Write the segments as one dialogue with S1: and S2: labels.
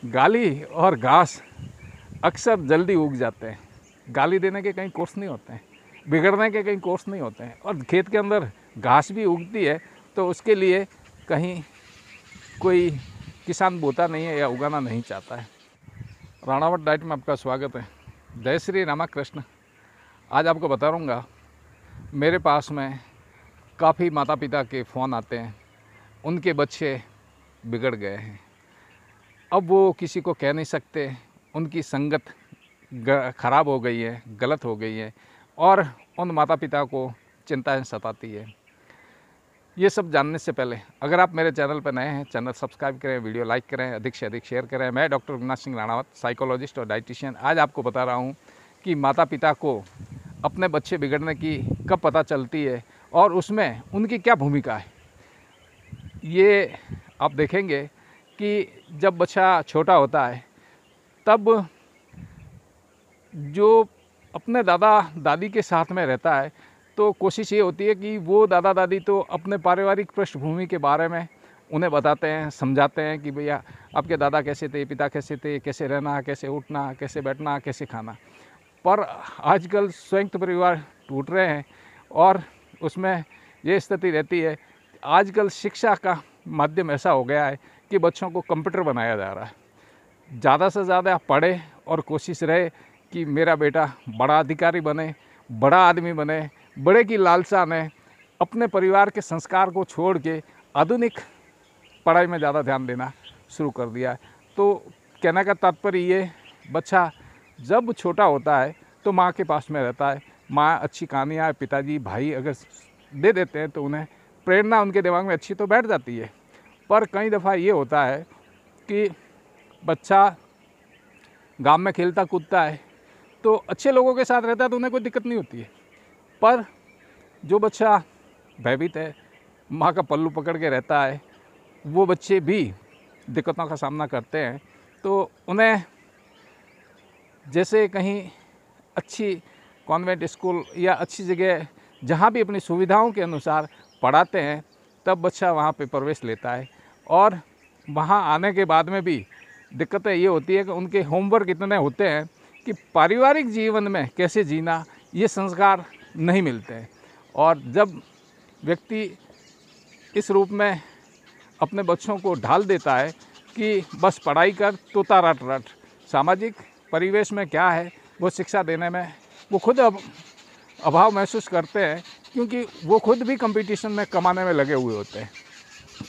S1: गाली और घास अक्सर जल्दी उग जाते हैं। गाली देने के कहीं कोर्स नहीं होते हैं, बिगड़ने के कहीं कोर्स नहीं होते हैं, और खेत के अंदर घास भी उगती है तो उसके लिए कहीं कोई किसान बोता नहीं है या उगाना नहीं चाहता है। राणावत डाइट में आपका स्वागत है। जय श्री रामाकृष्ण। आज आपको बता दूँगा, मेरे पास में काफ़ी माता पिता के फ़ोन आते हैं, उनके बच्चे बिगड़ गए हैं। अब वो किसी को कह नहीं सकते, उनकी संगत खराब हो गई है, गलत हो गई है, और उन माता पिता को चिंताएं सताती है। ये सब जानने से पहले अगर आप मेरे चैनल पर नए हैं, चैनल सब्सक्राइब करें, वीडियो लाइक करें, अधिक से अधिक शेयर करें। मैं डॉक्टर अविनाश सिंह राणावत, साइकोलॉजिस्ट और डाइटिशियन, आज आपको बता रहा हूँ कि माता पिता को अपने बच्चे बिगड़ने की कब पता चलती है और उसमें उनकी क्या भूमिका है। ये आप देखेंगे कि जब बच्चा छोटा होता है तब जो अपने दादा दादी के साथ में रहता है तो कोशिश ये होती है कि वो दादा दादी तो अपने पारिवारिक पृष्ठभूमि के बारे में उन्हें बताते हैं, समझाते हैं कि भैया आपके दादा कैसे थे, पिता कैसे थे, कैसे रहना, कैसे उठना, कैसे बैठना, कैसे खाना। पर आजकल संयुक्त परिवार टूट रहे हैं और उसमें ये स्थिति रहती है। आजकल शिक्षा का माध्यम ऐसा हो गया है कि बच्चों को कंप्यूटर बनाया जा रहा है। ज़्यादा से ज़्यादा पढ़े और कोशिश रहे कि मेरा बेटा बड़ा अधिकारी बने, बड़ा आदमी बने। बड़े की लालसा ने अपने परिवार के संस्कार को छोड़ के आधुनिक पढ़ाई में ज़्यादा ध्यान देना शुरू कर दिया है। तो कहने का तात्पर्य ये, बच्चा जब छोटा होता है तो माँ के पास में रहता है। माँ अच्छी कहानियाँ, पिताजी, भाई अगर दे देते हैं तो उन्हें प्रेरणा उनके दिमाग में अच्छी तो बैठ जाती है। पर कई दफ़ा ये होता है कि बच्चा गाँव में खेलता कूदता है तो अच्छे लोगों के साथ रहता है तो उन्हें कोई दिक्कत नहीं होती है। पर जो बच्चा भयभीत है, माँ का पल्लू पकड़ के रहता है, वो बच्चे भी दिक्कतों का सामना करते हैं। तो उन्हें जैसे कहीं अच्छी कॉन्वेंट स्कूल या अच्छी जगह जहाँ भी अपनी सुविधाओं के अनुसार पढ़ाते हैं तब बच्चा वहाँ पे प्रवेश लेता है। और वहाँ आने के बाद में भी दिक्कतें ये होती है कि उनके होमवर्क इतने होते हैं कि पारिवारिक जीवन में कैसे जीना, ये संस्कार नहीं मिलते हैं। और जब व्यक्ति इस रूप में अपने बच्चों को ढाल देता है कि बस पढ़ाई कर, तोता रट रट, सामाजिक परिवेश में क्या है वो शिक्षा देने में वो खुद अभाव महसूस करते हैं, क्योंकि वो खुद भी कंपटीशन में कमाने में लगे हुए होते हैं।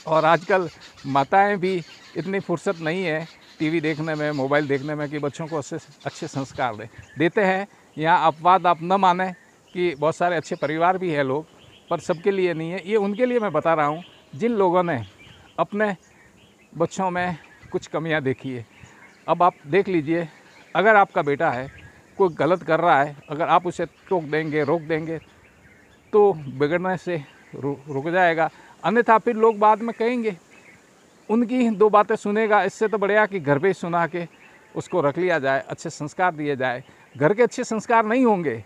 S1: और आजकल माताएं भी इतनी फुर्सत नहीं है टीवी देखने में, मोबाइल देखने में कि बच्चों को अच्छे संस्कार देते हैं। यहाँ अपवाद आप न माने कि बहुत सारे अच्छे परिवार भी हैं लोग, पर सबके लिए नहीं है। ये उनके लिए मैं बता रहा हूँ जिन लोगों ने अपने बच्चों में कुछ कमियाँ देखी है। अब आप देख लीजिए, अगर आपका बेटा है, कोई गलत कर रहा है, अगर आप उसे टोक देंगे, रोक देंगे तो बिगड़ने से रुक जाएगा। अन्यथा फिर लोग बाद में कहेंगे, उनकी दो बातें सुनेगा। इससे तो बढ़िया कि घर पे ही सुना के उसको रख लिया जाए, अच्छे संस्कार दिए जाए। घर के अच्छे संस्कार नहीं होंगे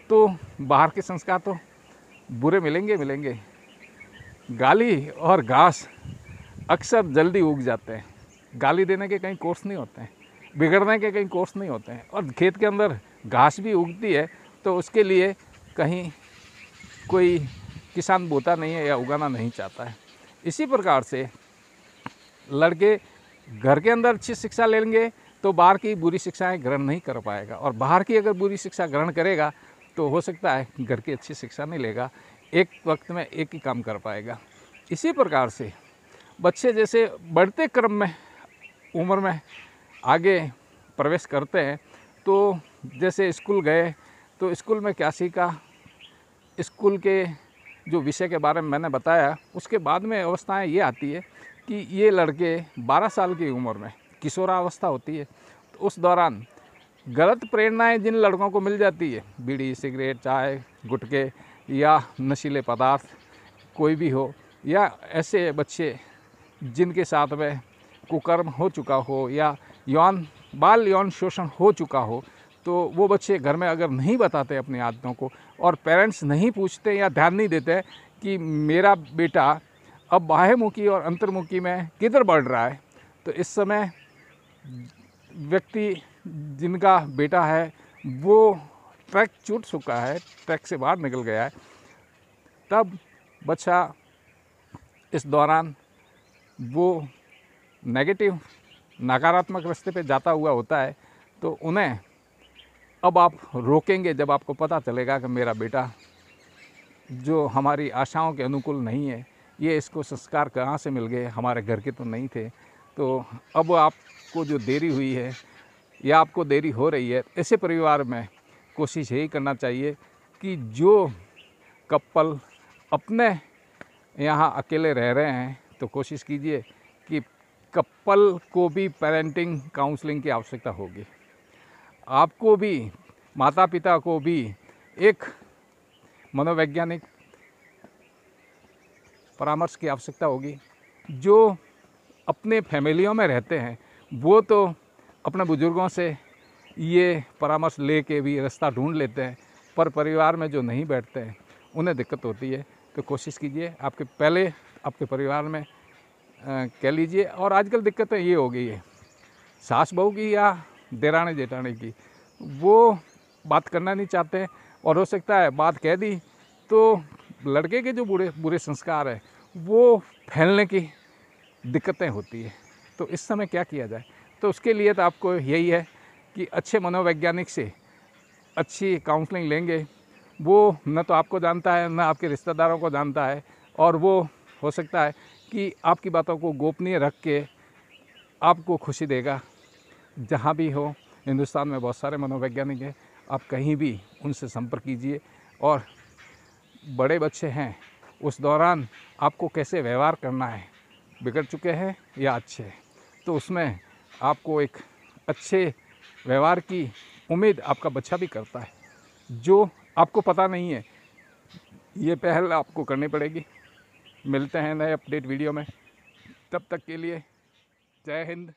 S1: तो बाहर के संस्कार तो बुरे मिलेंगे। गाली और घास अक्सर जल्दी उग जाते हैं। गाली देने के कहीं कोर्स नहीं होते हैं, बिगड़ने के कहीं कोर्स नहीं होते हैं, और खेत के अंदर घास भी उगती है तो उसके लिए कहीं कोई किसान बोता नहीं है या उगाना नहीं चाहता है। इसी प्रकार से लड़के घर के अंदर अच्छी शिक्षा लेंगे तो बाहर की बुरी शिक्षाएं ग्रहण नहीं कर पाएगा, और बाहर की अगर बुरी शिक्षा ग्रहण करेगा तो हो सकता है घर की अच्छी शिक्षा नहीं लेगा, एक वक्त में एक ही काम कर पाएगा। इसी प्रकार से बच्चे जैसे बढ़ते क्रम में उम्र में आगे प्रवेश करते हैं तो जैसे स्कूल गए तो स्कूल में क्या सीखा, स्कूल के जो विषय के बारे में मैंने बताया, उसके बाद में अवस्थाएं ये आती है कि ये लड़के 12 साल की उम्र में किशोरावस्था होती है, तो उस दौरान गलत प्रेरणाएं जिन लड़कों को मिल जाती है, बीड़ी, सिगरेट, चाय, गुटखे या नशीले पदार्थ कोई भी हो, या ऐसे बच्चे जिनके साथ में कुकर्म हो चुका हो या बाल यौन शोषण हो चुका हो, तो वो बच्चे घर में अगर नहीं बताते अपनी आदतों को, और पेरेंट्स नहीं पूछते या ध्यान नहीं देते कि मेरा बेटा अब बाह्यमुखी और अंतर्मुखी में किधर बढ़ रहा है, तो इस समय व्यक्ति जिनका बेटा है वो ट्रैक छूट चुका है, ट्रैक से बाहर निकल गया है, तब बच्चा इस दौरान वो नेगेटिव नकारात्मक रास्ते पे जाता हुआ होता है, तो उन्हें अब आप रोकेंगे जब आपको पता चलेगा कि मेरा बेटा जो हमारी आशाओं के अनुकूल नहीं है, ये इसको संस्कार कहाँ से मिल गए, हमारे घर के तो नहीं थे। तो अब आपको जो देरी हुई है या आपको देरी हो रही है, ऐसे परिवार में कोशिश यही करना चाहिए कि जो कपल अपने यहाँ अकेले रह रहे हैं तो कोशिश कीजिए कि कपल को भी पेरेंटिंग काउंसलिंग की आवश्यकता होगी। आपको भी, माता पिता को भी एक मनोवैज्ञानिक परामर्श की आवश्यकता होगी। जो अपने फैमिलियों में रहते हैं वो तो अपने बुजुर्गों से ये परामर्श ले के भी रास्ता ढूंढ लेते हैं, पर परिवार में जो नहीं बैठते हैं उन्हें दिक्कत होती है। तो कोशिश कीजिए आपके परिवार में कह लीजिए। और आजकल दिक्कतें ये हो गई है, सास बहू की या देरानी जेठानी की, वो बात करना नहीं चाहते, और हो सकता है बात कह दी तो लड़के के जो बुरे संस्कार है वो फैलने की दिक्कतें होती है। तो इस समय क्या किया जाए? तो उसके लिए तो आपको यही है कि अच्छे मनोवैज्ञानिक से अच्छी काउंसलिंग लेंगे। वो न तो आपको जानता है न आपके रिश्तेदारों को जानता है, और वो हो सकता है कि आपकी बातों को गोपनीय रख के आपको खुशी देगा। जहाँ भी हो, हिंदुस्तान में बहुत सारे मनोवैज्ञानिक हैं, आप कहीं भी उनसे संपर्क कीजिए। और बड़े बच्चे हैं, उस दौरान आपको कैसे व्यवहार करना है, बिगड़ चुके हैं या अच्छे हैं, तो उसमें आपको एक अच्छे व्यवहार की उम्मीद आपका बच्चा भी करता है। जो आपको पता नहीं है, ये पहल आपको करनी पड़ेगी। मिलते हैं नए अपडेट वीडियो में, तब तक के लिए जय हिंद,